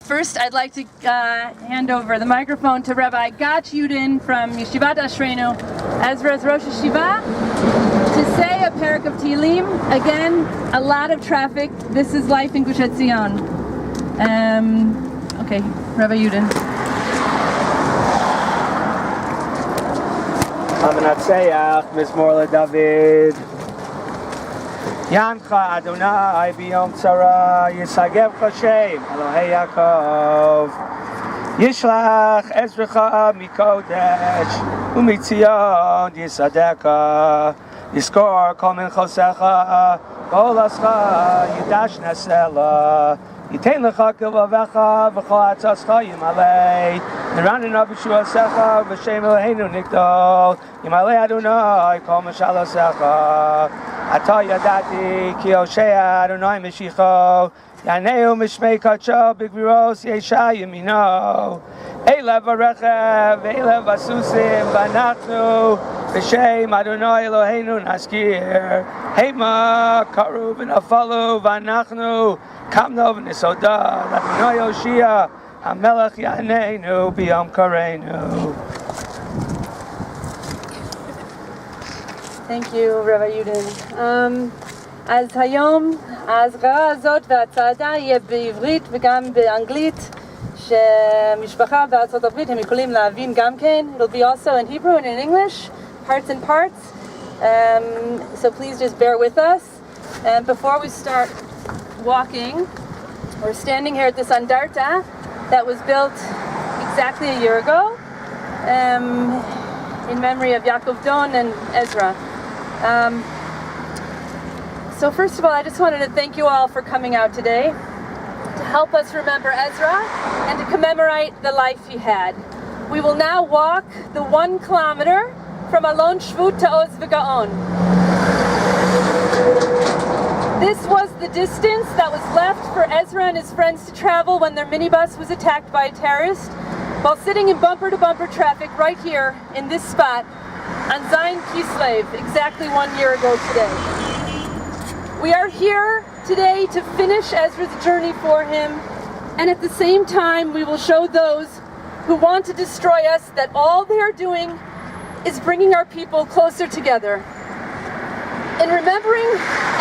First, I'd like to hand over the microphone to Rabbi Gach Yudin from Yeshivat Ashreinu, Ezra's Rosh Yeshiva, to say a parak of Tehillim. Again, a lot of traffic. This is life in Gush Etzion. Okay, Rabbi Yudin. Amenatzeach, Mizmor LeDavid. Yancha Adonai biyom tzara, Yisagevcha Shem Elohei Yaakov, Yishlach Ezracha mikodesh, umitzion Yisadeka, Yiskor kol minchosecha, kol ascha yidash nesela, Yitein lecha kilvavecha, v'chol atzascha yimalei, Neranin avishuasecha, v'shem Eloheinu nikdol, Yimalei Adonai kol mashalasecha, Ata yadati ki Hoshea Adonai Meshicho, Yaneu mishmei kacho b'gviros yesha yamino, Eilev v'rechev, Eilev v'asusim, v'anachnu, B'shem Adonai Eloheinu naskir, Heima karu v'nafalu, v'anachnu, Kamno v'nisoda, Adonai Hoshea, HaMelech Yaneinu b'yom kareinu. Thank you, Rabbi Yudin. אז היום ההזכרה הזאת והצעדה יהיה בעברית וגם באנגלית, שמשפחה בארצות הברית הם יכולים להבין גם כן. It'll be also in Hebrew and in English, parts and parts. So please just bear with us. And before we start walking, we're standing here at this andarta that was built exactly a year ago in memory of Yaakov Don and Ezra. So first of all, I just wanted to thank you all for coming out today to help us remember Ezra and to commemorate the life he had. We will now walk the 1 kilometer from Alon Shvut to Oz V'Gaon. This was the distance that was left for Ezra and his friends to travel when their minibus was attacked by a terrorist while sitting in bumper-to-bumper traffic right here in this spot on Zayin Kislev exactly 1 year ago today. We are here today to finish Ezra's journey for him, and at the same time we will show those who want to destroy us that all they are doing is bringing our people closer together. In remembering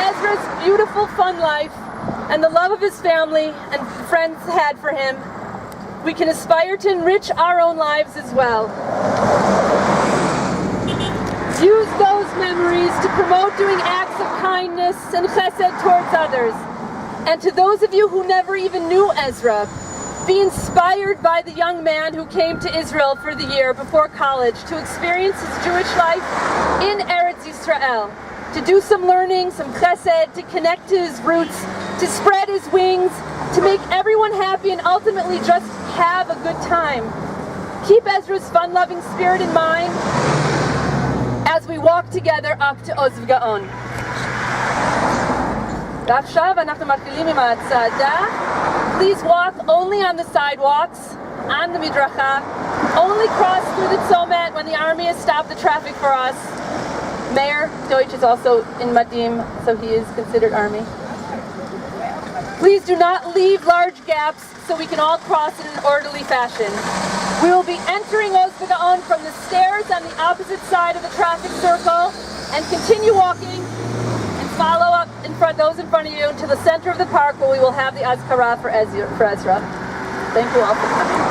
Ezra's beautiful, fun life and the love of his family and friends had for him, we can aspire to enrich our own lives as well. Use those memories to promote doing acts of kindness and chesed towards others. And to those of you who never even knew Ezra, be inspired by the young man who came to Israel for the year before college to experience his Jewish life in Eretz Yisrael, to do some learning, some chesed, to connect to his roots, to spread his wings, to make everyone happy and ultimately just have a good time. Keep Ezra's fun-loving spirit in mind as we walk together up to Oz V'Gaon. ועכשיו אנחנו מתחילים עם הצעדה. Please walk only on the sidewalks, on the midracha. Only cross through the tzomet when the army has stopped the traffic for us. Mayor Deutsch is also in Madim, so he is considered army. Please do not leave large gaps so we can all cross in an orderly fashion. We will be entering Oz V'Gaon from the stairs on the opposite side of the traffic circle and continue walking and follow up in front, those in front of you, to the center of the park where we will have the Azkara for Ezra. Thank you all for coming.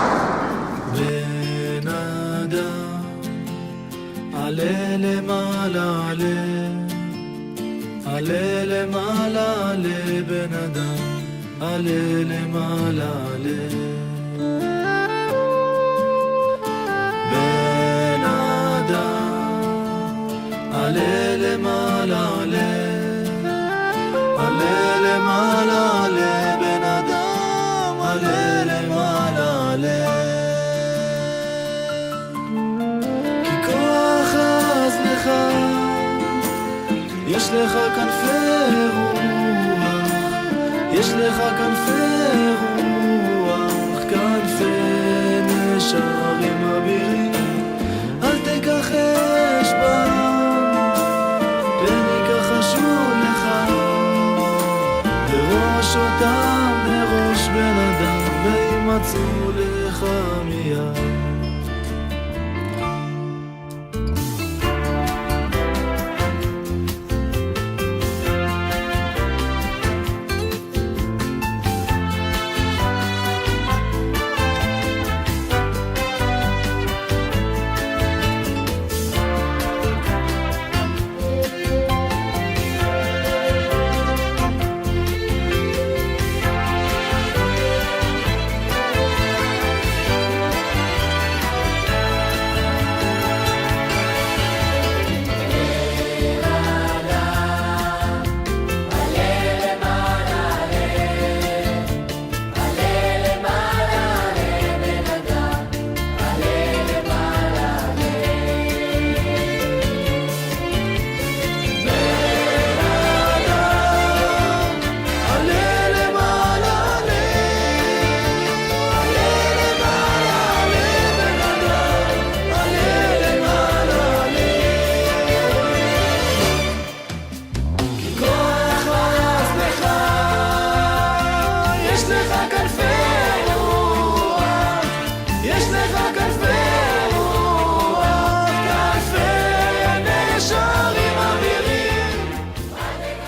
יש לך כנפי רוח, יש לך כנפי רוח, כנפי נשרים אבירים, אל תיקח אש בם, פן יכחשו לך, בראש אותם בראש בן אדם, ועם יצאו לך מיד.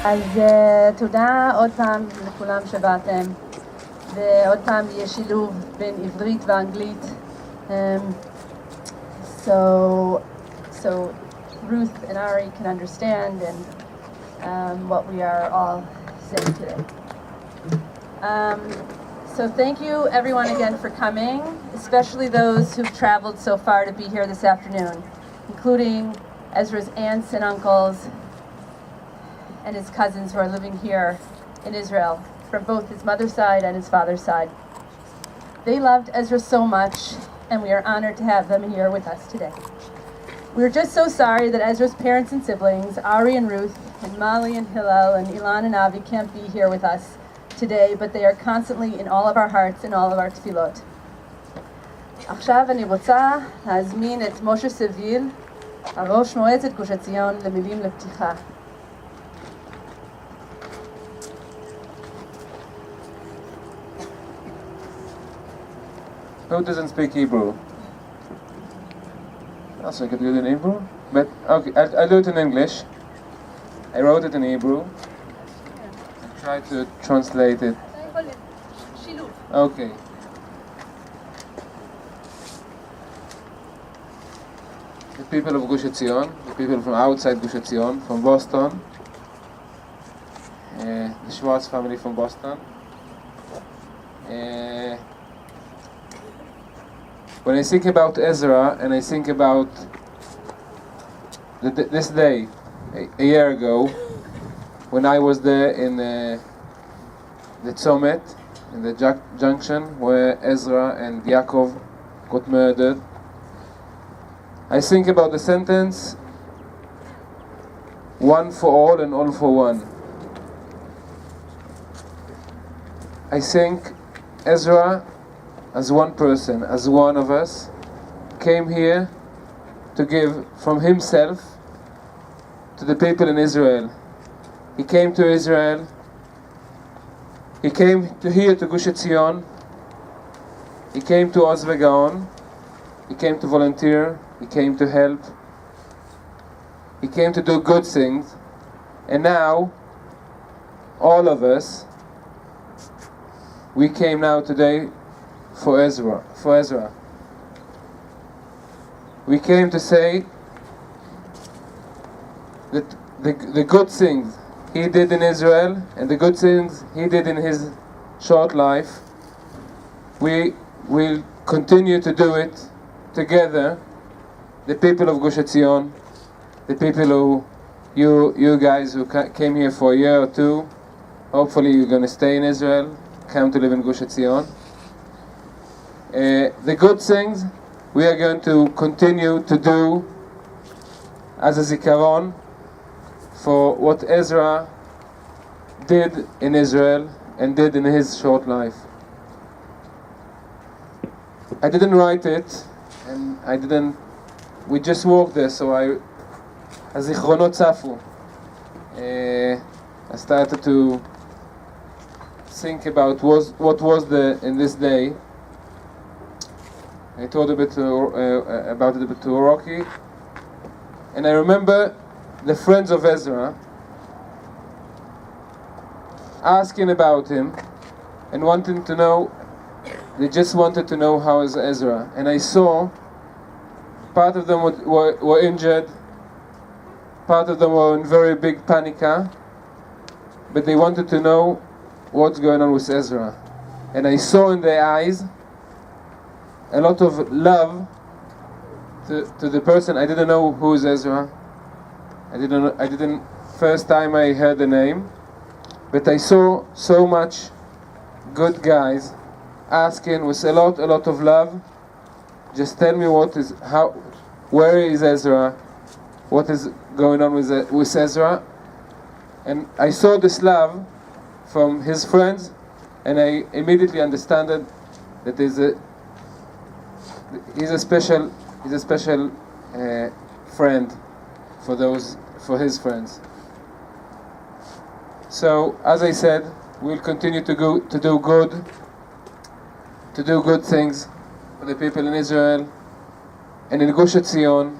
אז תודה עוד פעם לכולם שבאתם, ועוד פעם יהיה שילוב בין עברית ואנגלית. So Ruth and Ari can understand and what we are all saying today. So thank you everyone again for coming, especially those who've traveled so far to be here this afternoon, including Ezra's aunts and uncles and his cousins who are living here in Israel, from both his mother's side and his father's side. They loved Ezra so much, and we are honored to have them here with us today. We're just so sorry that Ezra's parents and siblings, Ari and Ruth, and Mali and Hillel, and Ilan and Avi can't be here with us today, but they are constantly in all of our hearts and all of our tefillot. עכשיו אני רוצה להזמין את משה סביל, הראש מועצת גוש עציון, למילים לפתיחה. Who doesn't speak Hebrew? Also, I could do it in Hebrew, but okay, I'll do it in English. I wrote it in Hebrew. I tried to translate it. Okay. The people of Gush Etzion, the people from outside Gush Etzion, from Boston, the Schwartz family from Boston. When I think about Ezra and I think about this day, a year ago, when I was there in the Tzomet, in the junction where Ezra and Yaakov got murdered, I think about the sentence, one for all and all for one. I think Ezra, as one person, as one of us, came here to give from himself to the people in Israel. He came to Israel, he came here to Gush Etzion, he came to Oz Vegaon, he came to volunteer, he came to help, he came to do good things, and now, all of us, we came now today for Ezra. We came to say that the good things he did in Israel and the good things he did in his short life, we will continue to do it together, the people of Gush Etzion, the people who, you guys who came here for a year or two, hopefully you're going to stay in Israel, come to live in Gush Etzion. The good things we are going to continue to do as a zikaron for what Ezra did in Israel and did in his short life. I didn't write it, and we just walked there, so הזיכרונות צפו. I started to think about what was in this day. I told a bit about it a bit to Rocky. And I remember the friends of Ezra asking about him and wanting to know, they just wanted to know how is Ezra. And I saw part of them were injured, part of them were in very big panica, but they wanted to know what's going on with Ezra. And I saw in their eyes a lot of love to the person. I didn't know who is Ezra. I didn't first time I heard the name, but I saw so much good guys asking with a lot of love, just tell me where is Ezra, what is going on with Ezra. And I saw this love from his friends, and I immediately understood that he's a special friend for his friends. So as I said, we'll continue to do good things for the people in Israel and in Gush Etzion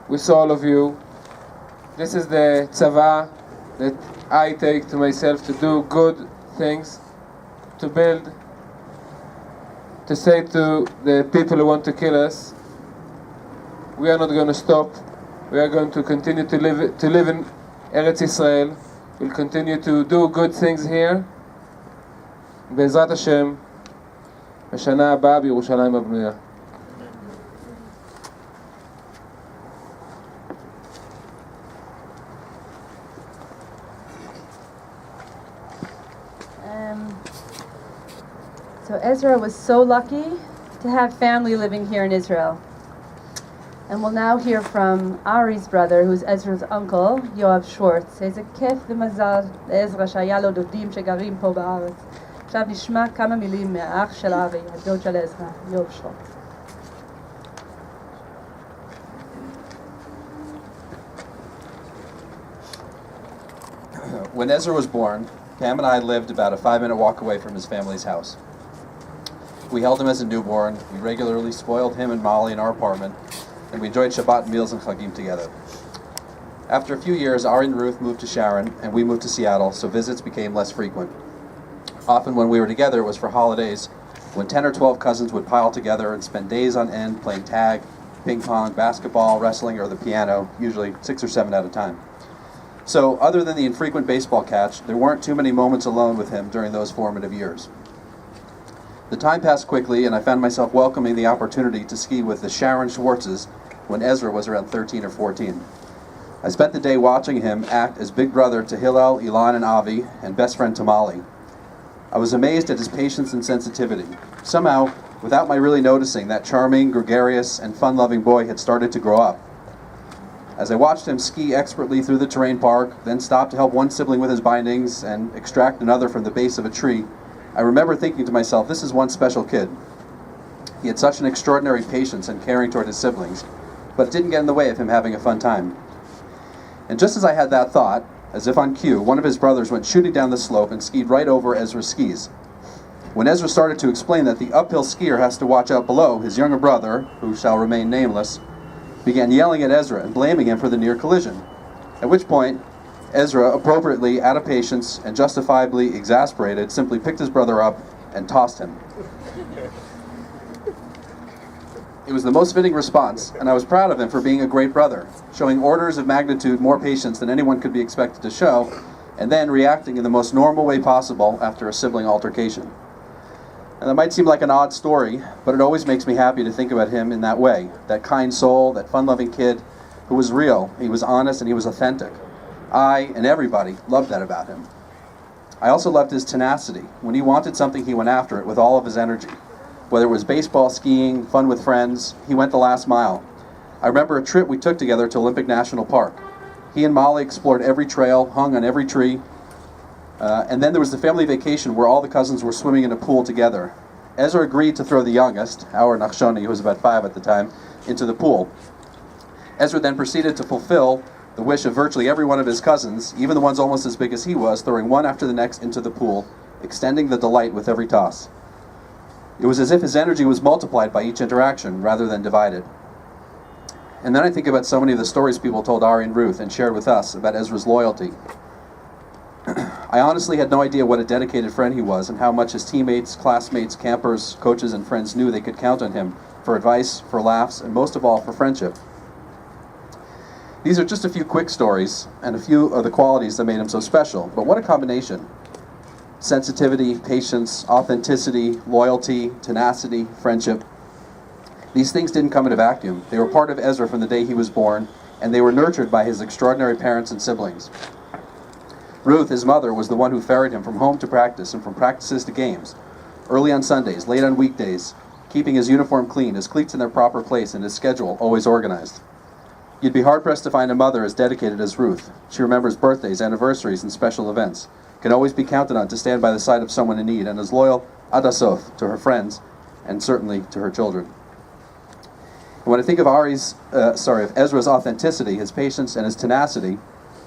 with all of you. This is the tzava that I take to myself, to do good things, to build, to say to the people who want to kill us, we are not going to stop. We are going to continue to live in Eretz Israel. We'll continue to do good things here. בעזרת השם, בשנה הבאה בירושלים הבנויה. So Ezra was so lucky to have family living here in Israel. And we'll now hear from Ari's brother, who's Ezra's uncle, Yoav Schwartz. איזה כיף ומזל לעזרא שהיה לו דודים שגרים פה בארץ. עכשיו נשמע כמה מילים מהאח של ארי, הדוד של עזרא, יואב שורץ. When Ezra was born, Pam and I lived about a 5-minute walk away from his family's house. We held him as a newborn, we regularly spoiled him and Molly in our apartment, and we enjoyed Shabbat meals and Chagim together. After a few years, Ari and Ruth moved to Sharon, and we moved to Seattle, so visits became less frequent. Often when we were together, it was for holidays, when 10 or 12 cousins would pile together and spend days on end playing tag, ping pong, basketball, wrestling, or the piano, usually 6 or 7 at a time. So, other than the infrequent baseball catch, there weren't too many moments alone with him during those formative years. The time passed quickly, and I found myself welcoming the opportunity to ski with the Sharon Schwartzes when Ezra was around 13 or 14. I spent the day watching him act as big brother to Hillel, Ilan, and Avi, and best friend to Molly. I was amazed at his patience and sensitivity. Somehow, without my really noticing, that charming, gregarious, and fun-loving boy had started to grow up. As I watched him ski expertly through the terrain park, then stop to help one sibling with his bindings and extract another from the base of a tree, I remember thinking to myself, this is one special kid. He had such an extraordinary patience and caring toward his siblings, but it didn't get in the way of him having a fun time. And just as I had that thought, as if on cue, one of his brothers went shooting down the slope and skied right over Ezra's skis. When Ezra started to explain that the uphill skier has to watch out below, his younger brother, who shall remain nameless, began yelling at Ezra and blaming him for the near collision. At which point, Ezra, appropriately out of patience and justifiably exasperated, simply picked his brother up and tossed him. It was the most fitting response, and I was proud of him for being a great brother, showing orders of magnitude more patience than anyone could be expected to show, and then reacting in the most normal way possible after a sibling altercation. And that might seem like an odd story, but it always makes me happy to think about him in that way. That kind soul, that fun-loving kid who was real, he was honest, and he was authentic. I, and everybody, loved that about him. I also loved his tenacity. When he wanted something, he went after it with all of his energy. Whether it was baseball, skiing, fun with friends, he went the last mile. I remember a trip we took together to Olympic National Park. He and Molly explored every trail, hung on every tree, and then there was the family vacation where all the cousins were swimming in a pool together. Ezra agreed to throw the youngest, our Nachshoni, who was about 5 at the time, into the pool. Ezra then proceeded to fulfill the wish of virtually every one of his cousins, even the ones almost as big as he was, throwing one after the next into the pool, extending the delight with every toss. It was as if his energy was multiplied by each interaction rather than divided. And then I think about so many of the stories people told Ari and Ruth and shared with us about Ezra's loyalty. I honestly had no idea what a dedicated friend he was and how much his teammates, classmates, campers, coaches, and friends knew they could count on him for advice, for laughs, and most of all, for friendship. These are just a few quick stories and a few of the qualities that made him so special, but what a combination. Sensitivity, patience, authenticity, loyalty, tenacity, friendship. These things didn't come in a vacuum. They were part of Ezra from the day he was born, and they were nurtured by his extraordinary parents and siblings. Ruth, his mother, was the one who ferried him from home to practice and from practices to games, early on Sundays, late on weekdays, keeping his uniform clean, his cleats in their proper place, and his schedule always organized. You'd be hard-pressed to find a mother as dedicated as Ruth. She remembers birthdays, anniversaries, and special events, can always be counted on to stand by the side of someone in need, and is loyal adasof to her friends, and certainly to her children. And when I think of Ezra's authenticity, his patience, and his tenacity,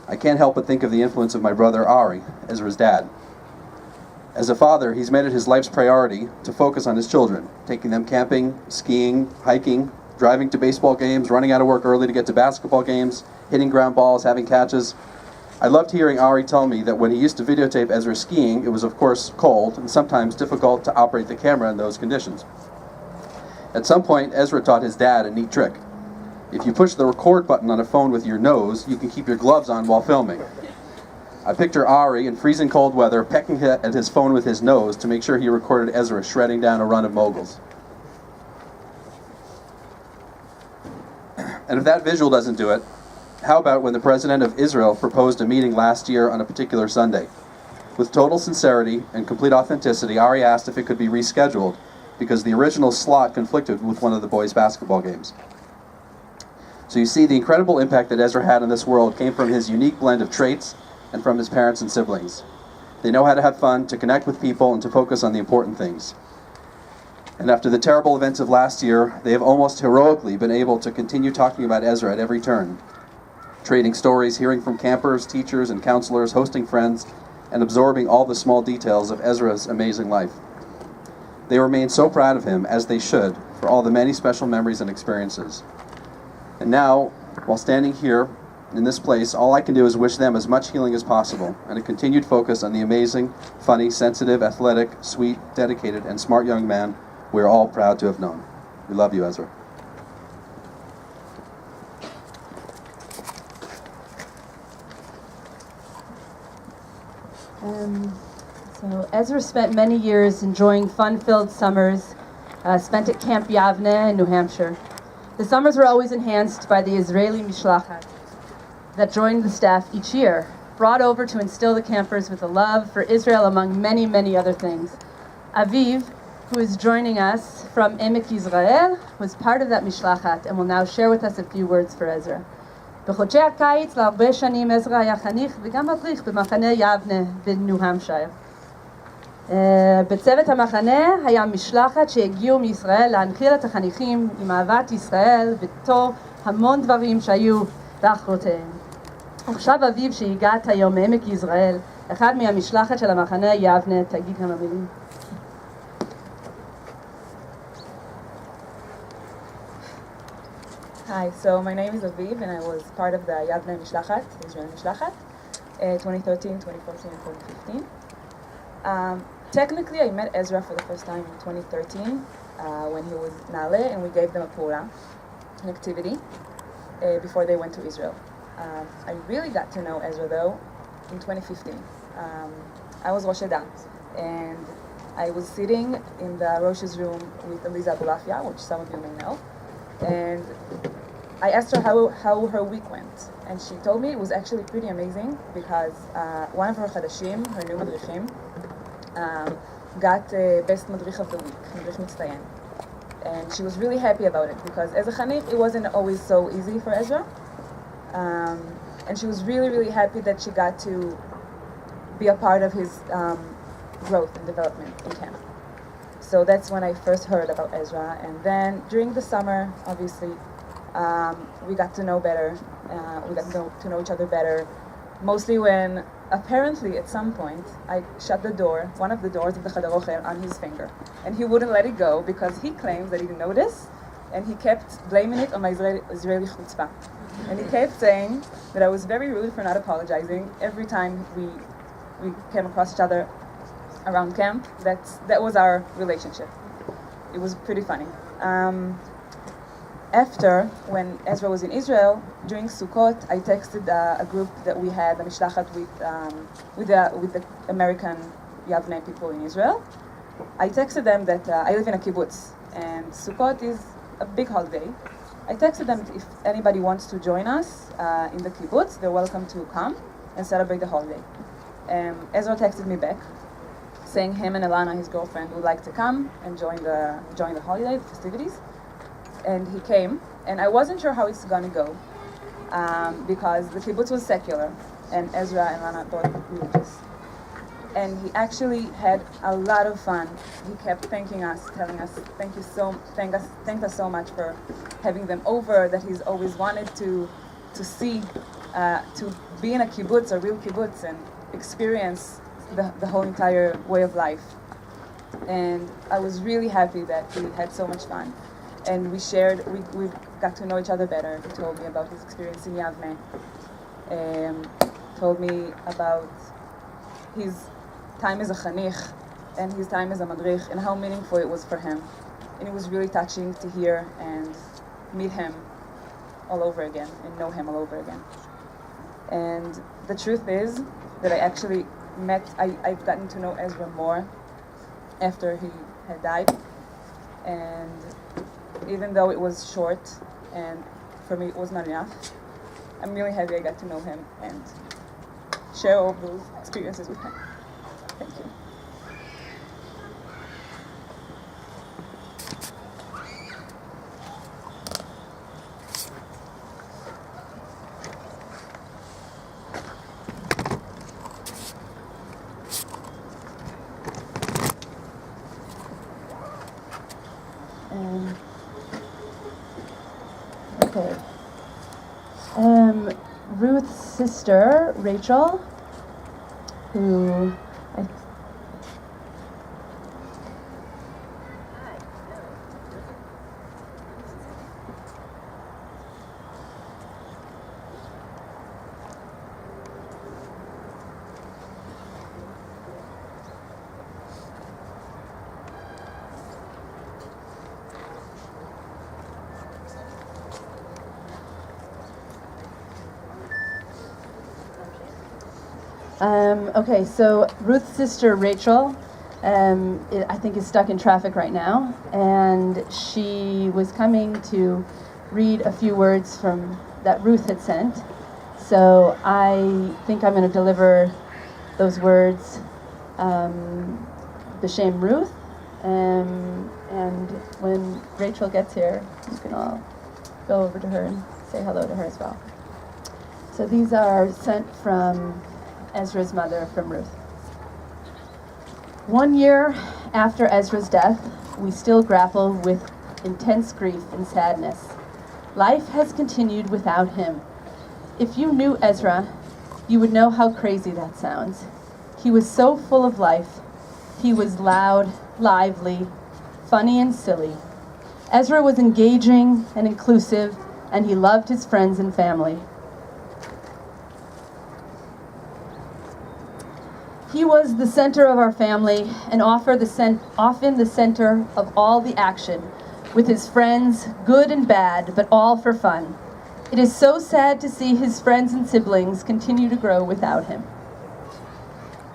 I can't help but think of the influence of my brother Ari, Ezra's dad. As a father, he's made it his life's priority to focus on his children, taking them camping, skiing, hiking, driving to baseball games, running out of work early to get to basketball games, hitting ground balls, having catches. I loved hearing Ari tell me that when he used to videotape Ezra skiing, it was of course cold and sometimes difficult to operate the camera in those conditions. At some point, Ezra taught his dad a neat trick. If you push the record button on a phone with your nose, you can keep your gloves on while filming. I picture Ari in freezing cold weather pecking at his phone with his nose to make sure he recorded Ezra shredding down a run of moguls. And if that visual doesn't do it, how about when the president of Israel proposed a meeting last year on a particular Sunday? With total sincerity and complete authenticity, Ari asked if it could be rescheduled because the original slot conflicted with one of the boys' basketball games. So you see, the incredible impact that Ezra had in this world came from his unique blend of traits and from his parents and siblings. They know how to have fun, to connect with people, and to focus on the important things. And after the terrible events of last year, they have almost heroically been able to continue talking about Ezra at every turn, trading stories, hearing from campers, teachers, and counselors, hosting friends, and absorbing all the small details of Ezra's amazing life. They remain so proud of him, as they should, for all the many special memories and experiences. And now, while standing here in this place, all I can do is wish them as much healing as possible and a continued focus on the amazing, funny, sensitive, athletic, sweet, dedicated, and smart young man we are all proud to have known. We love you, Ezra. So Ezra spent many years enjoying fun-filled summers spent at Camp Yavne in New Hampshire. The summers were always enhanced by the Israeli Mishlachat that joined the staff each year, brought over to instill the campers with a love for Israel among many, many other things. Aviv, who is joining us from Emek Yisrael, was part of that Mishlachat and will now share with us a few words for Ezra. בחודשי הקיץ להרבה שנים עזרא היה חניך וגם מדריך במחנה יבנה בניו המשייר. בצוות המחנה היה משלחת שהגיעו מישראל להנחיל את החניכים עם אהבת ישראל בתור המון דברים שהיו באחרותיהם. עכשיו אביב שהגעת היום מעמק יזרעאל, אחד מהמשלחת של המחנה יבנה, תגיד כמה מילים. Hi, so my name is Aviv and I was part of the Yavne Mishlachat, Israeli Mishlachat, 2013, 2014, and 2015. Technically, I met Ezra for the first time in 2013 when he was Nale, and we gave them a pula, an activity, before they went to Israel. I really got to know Ezra though in 2015. I was Rosh Edah, and I was sitting in the Rosh's room with Eliza Abulafia, which some of you may know, and I asked her how her week went, and she told me it was actually pretty amazing because one of her chadashim, her new madrichim, got best madrich of the week, madrich mitztayen, and she was really happy about it because as a chanich it wasn't always so easy for Ezra, and she was really, really happy that she got to be a part of his growth and development in camp. So that's when I first heard about Ezra, and then during the summer, obviously, we got to know better. We got to know each other better. Mostly when apparently at some point I shut the door, one of the doors of the Chadar Ochel, on his finger, and he wouldn't let it go because he claims that he didn't know this, and he kept blaming it on my Israeli chutzpah. And he kept saying that I was very rude for not apologizing every time we came across each other around camp. That was our relationship. It was pretty funny. After, when Ezra was in Israel, during Sukkot, I texted a group that we had, a mishlachat with the American Yavne people in Israel. I texted them that I live in a kibbutz, and Sukkot is a big holiday. I texted them if anybody wants to join us in the kibbutz, they're welcome to come and celebrate the holiday. Ezra texted me back, saying him and Elana, his girlfriend, would like to come and join the holiday, the festivities. And he came, and I wasn't sure how it's gonna go because the kibbutz was secular, and Ezra and Elana both religious. And he actually had a lot of fun. He kept thanking us, telling us thanked us so much for having them over, that he's always wanted to see, to be in a kibbutz, a real kibbutz, and experience the whole entire way of life. And I was really happy that he had so much fun. And we got to know each other better. He told me about his experience in Yavne. Told me about his time as a chanich and his time as a madrich and how meaningful it was for him. And it was really touching to hear and meet him all over again and know him all over again. And the truth is that I've gotten to know Ezra more after he had died. And even though it was short and for me it was not enough, I'm really happy I got to know him and share all of those experiences with him. Thank you. Okay. Ruth's sister, Rachel, who okay, so Ruth's sister Rachel, I think is stuck in traffic right now, and she was coming to read a few words from that Ruth had sent. So I think I'm going to deliver those words, b'shem Ruth, and when Rachel gets here, you can all go over to her and say hello to her as well. So these are sent from Ezra's mother, from Ruth. 1 year after Ezra's death, we still grapple with intense grief and sadness. Life has continued without him. If you knew Ezra, you would know how crazy that sounds. He was so full of life. He was loud, lively, funny and silly. Ezra was engaging and inclusive, and he loved his friends and family. He was the center of our family and often the center of all the action, with his friends, good and bad, but all for fun. It is so sad to see his friends and siblings continue to grow without him.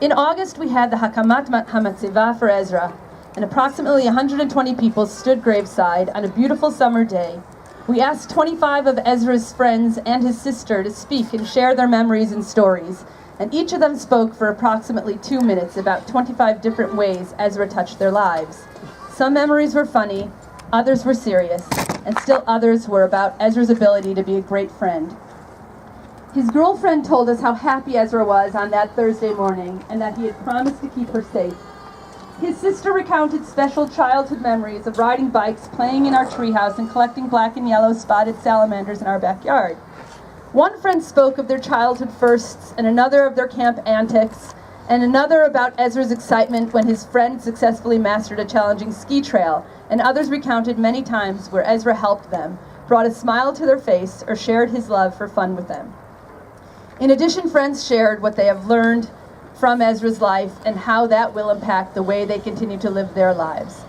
In August, we had the Hakamat Hamatzivah for Ezra, and approximately 120 people stood graveside on a beautiful summer day. We asked 25 of Ezra's friends and his sister to speak and share their memories and stories, and each of them spoke for approximately 2 minutes about 25 different ways Ezra touched their lives. Some memories were funny, others were serious, and still others were about Ezra's ability to be a great friend. His girlfriend told us how happy Ezra was on that Thursday morning and that he had promised to keep her safe. His sister recounted special childhood memories of riding bikes, playing in our treehouse, and collecting black and yellow spotted salamanders in our backyard. One friend spoke of their childhood firsts, and another of their camp antics, and another about Ezra's excitement when his friend successfully mastered a challenging ski trail, and others recounted many times where Ezra helped them, brought a smile to their face, or shared his love for fun with them. In addition, friends shared what they have learned from Ezra's life and how that will impact the way they continue to live their lives.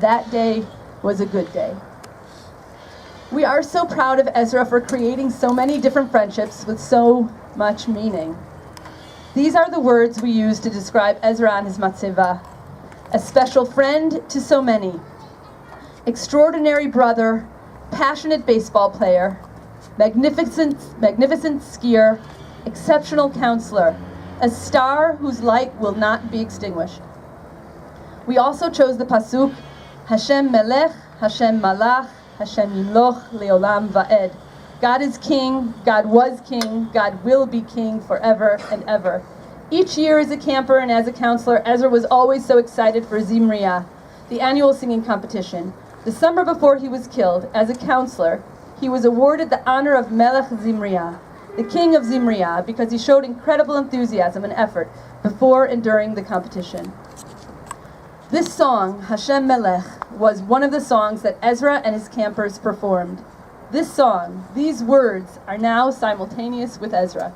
That day was a good day. We are so proud of Ezra for creating so many different friendships with so much meaning. These are the words we use to describe Ezra and his matzeva. A special friend to so many. Extraordinary brother, passionate baseball player, magnificent skier, exceptional counselor, a star whose light will not be extinguished. We also chose the pasuk, Hashem melech, Hashem malach, Hashem yimloch leolam va'ed. God is king, God was king, God will be king forever and ever. Each year as a camper and as a counselor, Ezra was always so excited for Zimriya, the annual singing competition. The summer before he was killed, as a counselor, he was awarded the honor of Melech Zimriya, the king of Zimriya, because he showed incredible enthusiasm and effort before and during the competition. This song, Hashem Melech, was one of the songs that Ezra and his campers performed. This song, these words, are now simultaneous with Ezra.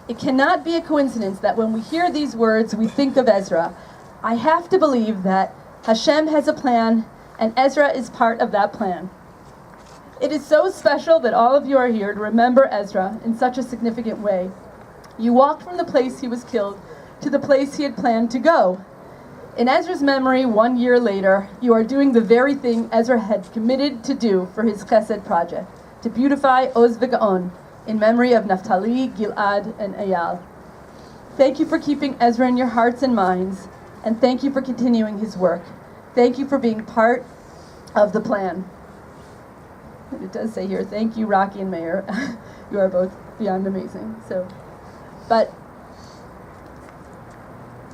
It cannot be a coincidence that when we hear these words, we think of Ezra. I have to believe that Hashem has a plan, and Ezra is part of that plan. It is so special that all of you are here to remember Ezra in such a significant way. You walked from the place he was killed to the place he had planned to go. In Ezra's memory, 1 year later, you are doing the very thing Ezra had committed to do for his Chesed project, to beautify Oz V'Gaon, in memory of Naphtali, Gilad, and Eyal. Thank you for keeping Ezra in your hearts and minds, and thank you for continuing his work. Thank you for being part of the plan. And it does say here, thank you, Rocky and Mayor. You are both beyond amazing. But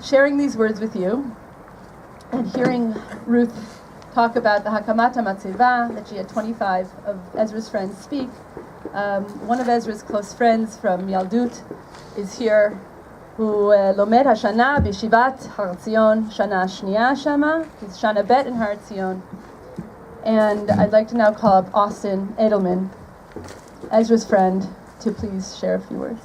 sharing these words with you, and hearing Ruth talk about the Hakamat HaMatzeva, that she had 25 of Ezra's friends speak. One of Ezra's close friends from Yaldut is here, who lomed Hashana b'Yeshivat Har Tzion, Shana Shniya Shama, he's Shana Bet in Har Tzion. And I'd like to now call up Austin Edelman, Ezra's friend, to please share a few words.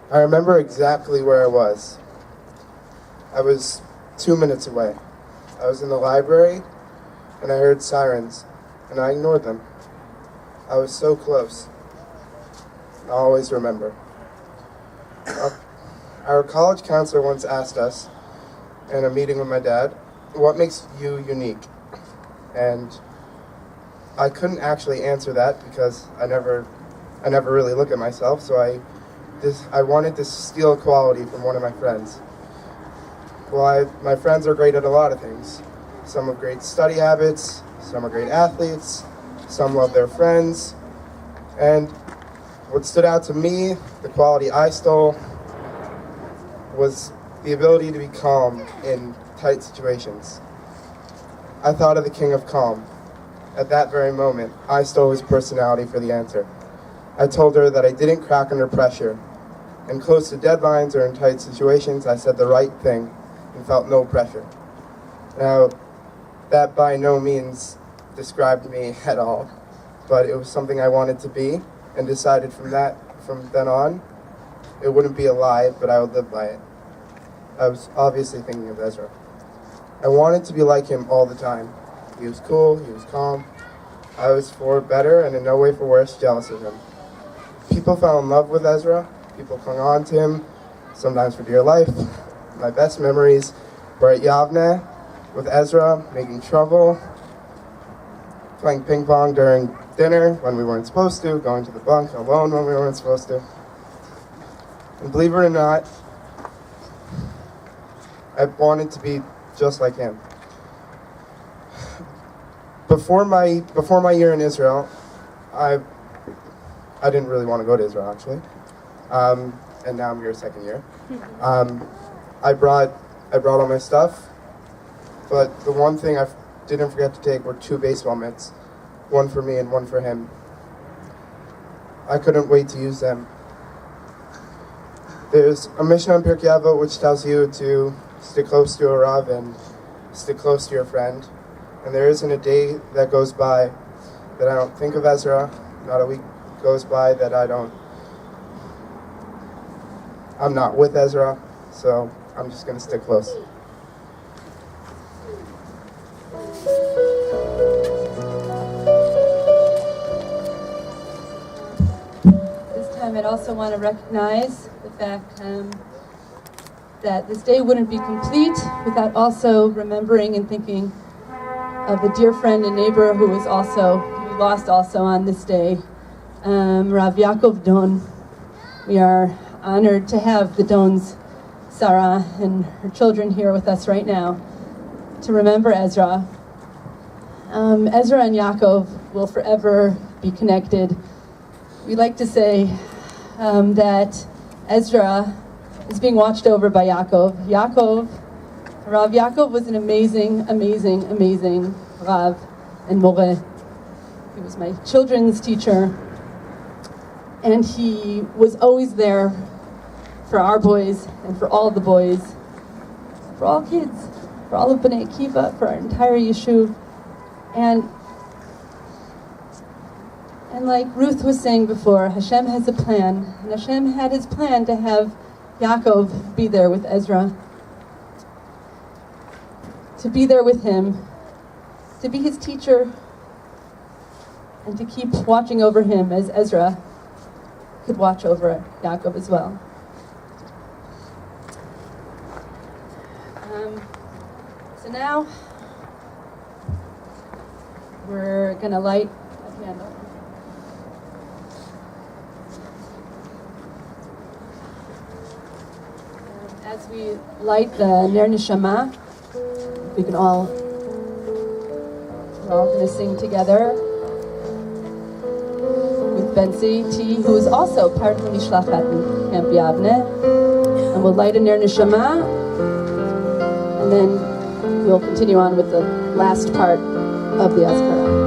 I remember exactly where I was. I was 2 minutes away. I was in the library, and I heard sirens, and I ignored them. I was so close. I'll always remember. Our college counselor once asked us, in a meeting with my dad, what makes you unique? And I couldn't actually answer that because I never really look at myself, so I wanted to steal a quality from one of my friends. Well, my friends are great at a lot of things. Some have great study habits, some are great athletes, some love their friends. And what stood out to me, the quality I stole, was the ability to be calm in tight situations. I thought of the King of Calm. At that very moment, I stole his personality for the answer. I told her that I didn't crack under pressure. And close to deadlines or in tight situations, I said the right thing and felt no pressure. Now, that by no means described me at all, but it was something I wanted to be, and decided from then on, it wouldn't be a lie, but I would live by it. I was obviously thinking of Ezra. I wanted to be like him all the time. He was cool, he was calm. I was for better and in no way for worse jealous of him. People fell in love with Ezra. People clung on to him, sometimes for dear life. My best memories were at Yavne with Ezra, making trouble, playing ping pong during dinner when we weren't supposed to, going to the bunk alone when we weren't supposed to. And believe it or not, I wanted to be just like him. before my year in Israel, I didn't really want to go to Israel actually, and now I'm here second year. I brought all my stuff, but the one thing I didn't forget to take were 2 baseball mitts, one for me and one for him. I couldn't wait to use them. There's a mission on Pirkei Avot which tells you to stick close to a Rav and stick close to your friend. And there isn't a day that goes by that I don't think of Ezra, not a week goes by that I'm not with Ezra, so I'm just going to stick close. I'd also want to recognize the fact that this day wouldn't be complete without also remembering and thinking of a dear friend and neighbor who we lost also on this day, Rav Yaakov Don. We are honored to have the Dons, Sarah, and her children here with us right now to remember Ezra. Ezra and Yaakov will forever be connected. We like to say that Ezra is being watched over by Yaakov. Rav Yaakov was an amazing Rav and Moreh. He was my children's teacher, and he was always there for our boys and for all the boys, for all kids, for all of Bnei Akiva, for our entire yeshuv. And like Ruth was saying before, Hashem has a plan, and Hashem had his plan to have Yaakov be there with Ezra, to be there with him, to be his teacher, and to keep watching over him as Ezra could watch over Yaakov as well. So now we're going to light a candle. As we light the Ner Neshama, we're all going to sing together with Benzi T, who is also part of the Mishlachat in Camp Yavne. And we'll light a Ner Neshama, and then we'll continue on with the last part of the Azkara.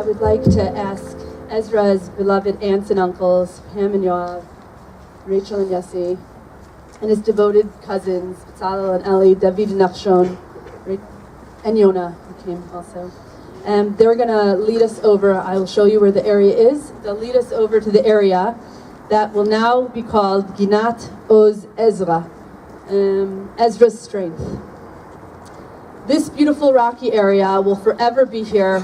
would like to ask Ezra's beloved aunts and uncles, Pam and Yoav, Rachel and Yossi, and his devoted cousins, Tzalel and Eli, David and Nachshon, and Yonah, who came also. They're going to lead us over. I will show you where the area is. They'll lead us over to the area that will now be called Ginat Oz Ezra, Ezra's strength. This beautiful rocky area will forever be here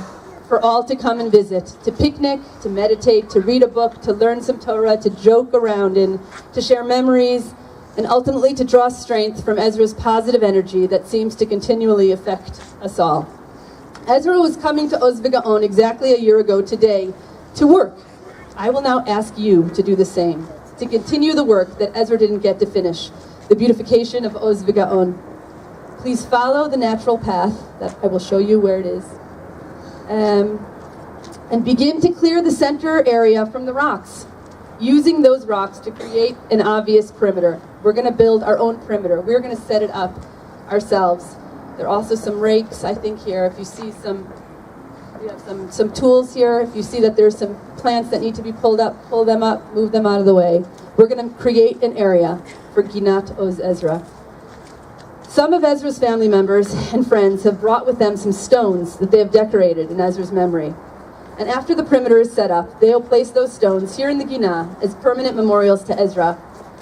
for all to come and visit, to picnic, to meditate, to read a book, to learn some Torah, to joke around in, to share memories, and ultimately to draw strength from Ezra's positive energy that seems to continually affect us all. Ezra was coming to Oz V'Gaon exactly a year ago today to work. I will now ask you to do the same, to continue the work that Ezra didn't get to finish, the beautification of Oz V'Gaon. Please follow the natural path that I will show you where it is. And begin to clear the center area from the rocks, using those rocks to create an obvious perimeter. We're going to build our own perimeter. We're going to set it up ourselves. There are also some rakes, I think, here. If you see we have some tools here. If you see that there's some plants that need to be pulled up, pull them up, move them out of the way. We're going to create an area for Ginat Oz Ezra. Some of Ezra's family members and friends have brought with them some stones that they have decorated in Ezra's memory. And after the perimeter is set up, they will place those stones here in the Ginah as permanent memorials to Ezra.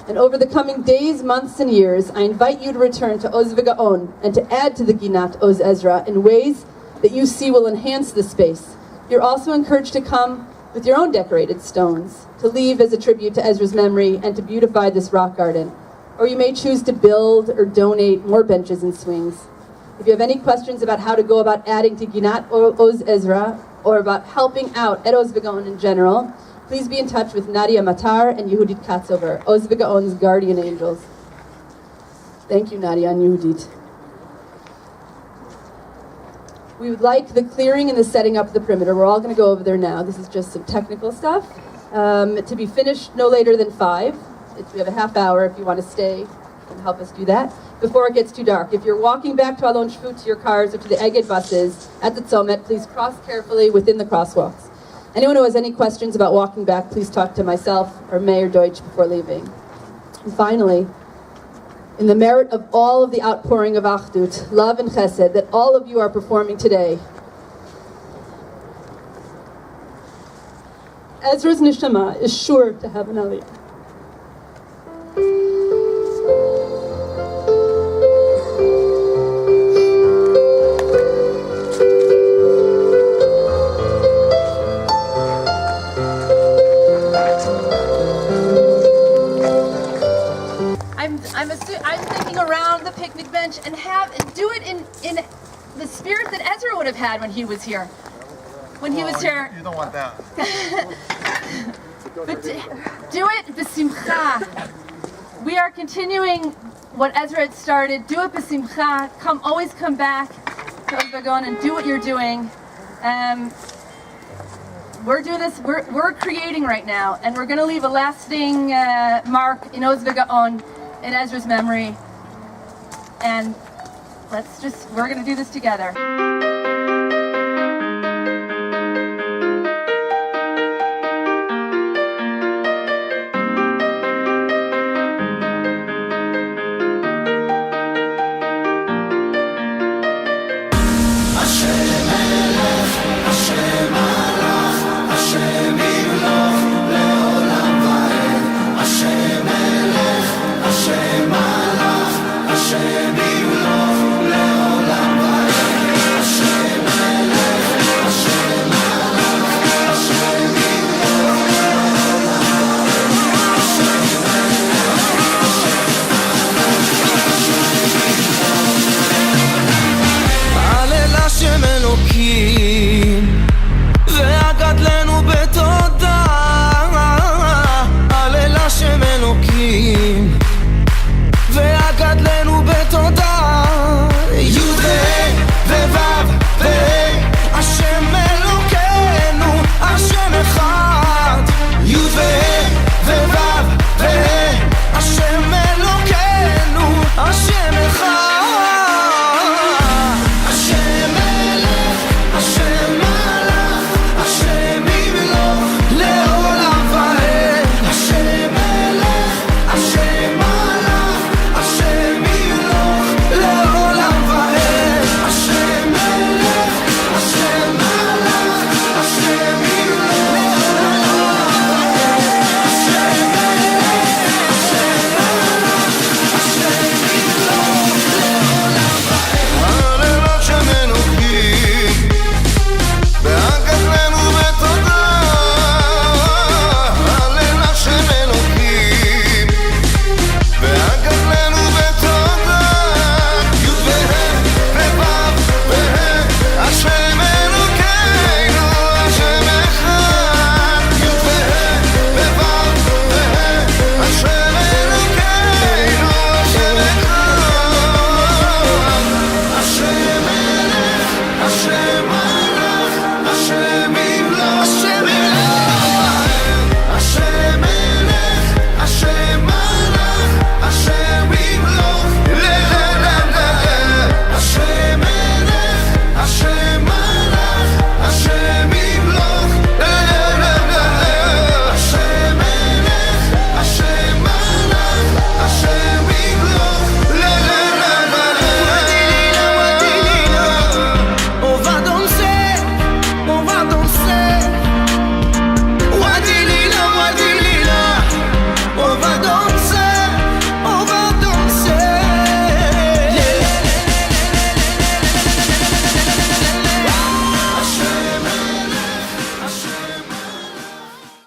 And over the coming days, months, and years, I invite you to return to Oz V'Gaon and to add to the Ginat Oz Ezra in ways that you see will enhance the space. You're also encouraged to come with your own decorated stones, to leave as a tribute to Ezra's memory and to beautify this rock garden. Or you may choose to build or donate more benches and swings. If you have any questions about how to go about adding to Ginat Oz Ezra, or about helping out at Oz V'Gaon in general, please be in touch with Nadia Matar and Yehudit Katzover, Oz V'Gaon's guardian angels. Thank you, Nadia and Yehudit. We would like the clearing and the setting up of the perimeter. We're all going to go over there now. This is just some technical stuff. To be finished no later than 5. We have a half hour if you want to stay and help us do that, before it gets too dark. If you're walking back to Alon Shvut, to your cars, or to the Eged buses at the Tzomet, please cross carefully within the crosswalks. Anyone who has any questions about walking back, please talk to myself or Mayor Deutsch before leaving. And finally, in the merit of all of the outpouring of Achdut, love and chesed that all of you are performing today, Ezra's neshama is sure to have an aliyah. I'm thinking around the picnic bench and do it in the spirit that Ezra would have had when he was here. When he was here. You don't want that. But do it b'simcha. We are continuing what Ezra had started. Do it b'simcha. Always come back to Oz V'Gaon and do what you're doing. We're doing this. We're creating right now, and we're going to leave a lasting mark in Oz V'Gaon in Ezra's memory. And we're going to do this together.